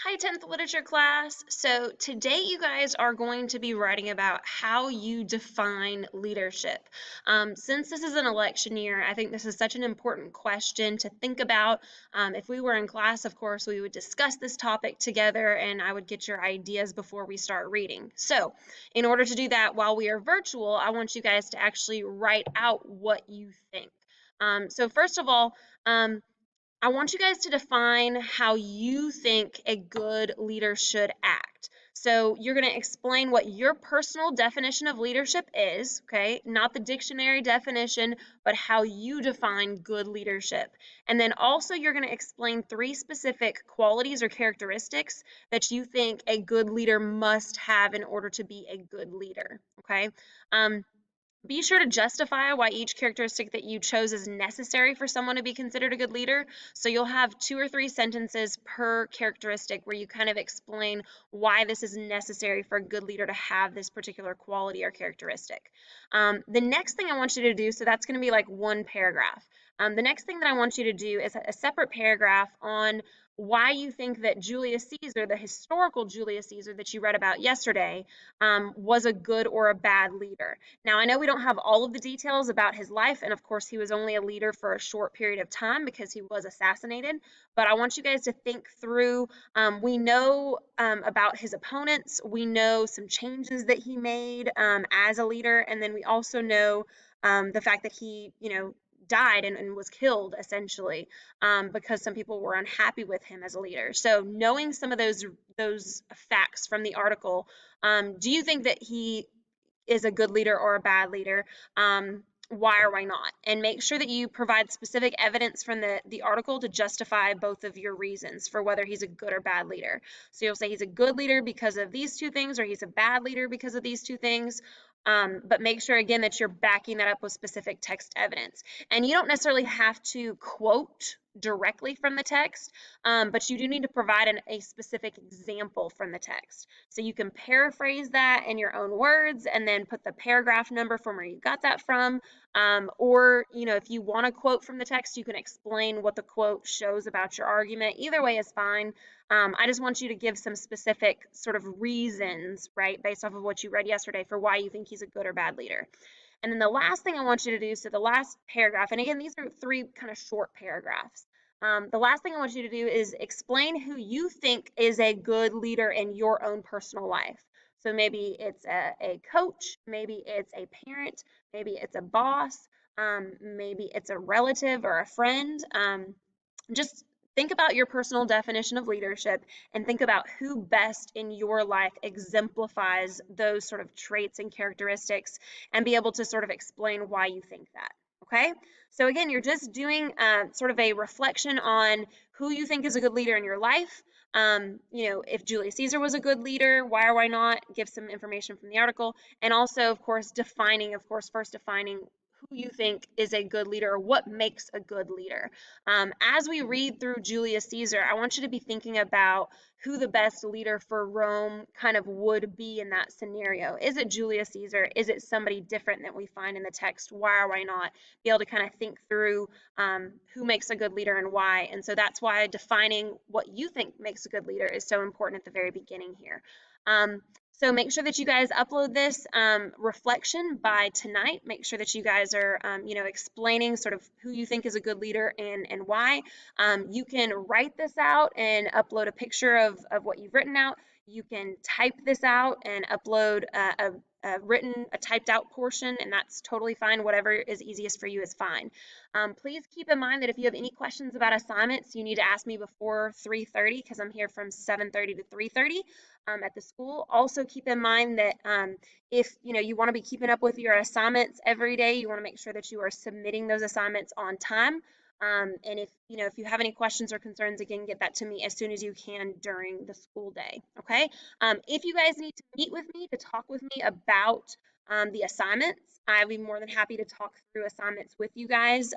Hi, 10th literature class. So today you guys are going to be writing about how you define leadership. Since this is an election year, I think this is such an important question to think about. If we were in class, of course, we would discuss this topic together and I would get your ideas before we start reading. So in order to do that while we are virtual, I want you guys to actually write out what you think. So first of all, um, I want you guys to define how you think a good leader should act. So you're going to explain what your personal definition of leadership is, okay? Not the dictionary definition, but how you define good leadership. And then also you're going to explain three specific qualities or characteristics that you think a good leader must have in order to be a good leader, okay? Um, be sure to justify why each characteristic that you chose is necessary for someone to be considered a good leader. So you'll have 2 or 3 sentences per characteristic where you kind of explain why this is necessary for a good leader to have this particular quality or characteristic. The next thing I want you to do, so that's going to be like one paragraph. The next thing that I want you to do is a separate paragraph on why you think that Julius Caesar, the historical Julius Caesar that you read about yesterday, was a good or a bad leader. Now, I know we don't have all of the details about his life, and of course, he was only a leader for a short period of time because he was assassinated. But I want you guys to think through. We know about his opponents, we know some changes that he made as a leader, and then we also know the fact that he, died and was killed essentially because some people were unhappy with him as a leader. So knowing some of those facts from the article, do you think that he is a good leader or a bad leader? Why or why not? And make sure that you provide specific evidence from the article to justify both of your reasons for whether he's a good or bad leader. So you'll say he's a good leader because of these two things, or he's a bad leader because of these two things. But make sure again that you're backing that up with specific text evidence. And you don't necessarily have to quote directly from the text, but you do need to provide a specific example from the text. So you can paraphrase that in your own words and then put the paragraph number from where you got that from. Or, if you want to quote from the text, you can explain what the quote shows about your argument. Either way is fine. I just want you to give some specific sort of reasons, right, based off of what you read yesterday for why you think he's a good or bad leader. And then the last thing I want you to do, so the last paragraph, and again, these are three kind of short paragraphs. The last thing I want you to do is explain who you think is a good leader in your own personal life. So maybe it's a coach, maybe it's a parent, maybe it's a boss, maybe it's a relative or a friend. Just think about your personal definition of leadership and think about who best in your life exemplifies those sort of traits and characteristics and be able to sort of explain why you think that. Okay? So, again, you're just doing sort of a reflection on who you think is a good leader in your life. If Julius Caesar was a good leader, why or why not? Give some information from the article. And also, of course, first defining who you think is a good leader or what makes a good leader. As we read through Julius Caesar, I want you to be thinking about who the best leader for Rome kind of would be in that scenario. Is it Julius Caesar? Is it somebody different that we find in the text? Why or why not? Be able to kind of think through who makes a good leader and why. And so that's why defining what you think makes a good leader is so important at the very beginning here. So make sure that you guys upload this reflection by tonight. Make sure that you guys are, explaining sort of who you think is a good leader and why. You can write this out and upload a picture of what you've written out. You can type this out and upload a typed out portion, and that's totally fine. Whatever is easiest for you is fine. Please keep in mind that if you have any questions about assignments, you need to ask me before 3:30 because I'm here from 7:30 to 3:30 at the school. Also keep in mind that if you want to be keeping up with your assignments every day, you want to make sure that you are submitting those assignments on time. And if you have any questions or concerns, again, get that to me as soon as you can during the school day. Okay. If you guys need to meet with me to talk with me about the assignments, I'd be more than happy to talk through assignments with you guys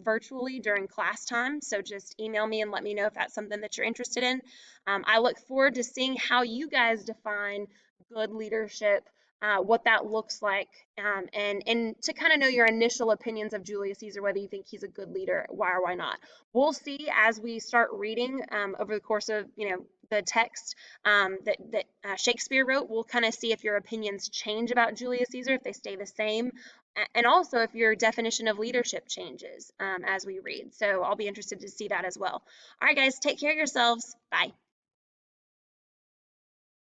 virtually during class time. So just email me and let me know if that's something that you're interested in. I look forward to seeing how you guys define good leadership what that looks like, and to kind of know your initial opinions of Julius Caesar, whether you think he's a good leader, why or why not. We'll see as we start reading over the course of the text that Shakespeare wrote. We'll kind of see if your opinions change about Julius Caesar, if they stay the same, and also if your definition of leadership changes as we read. So I'll be interested to see that as well. All right, guys, take care of yourselves. Bye.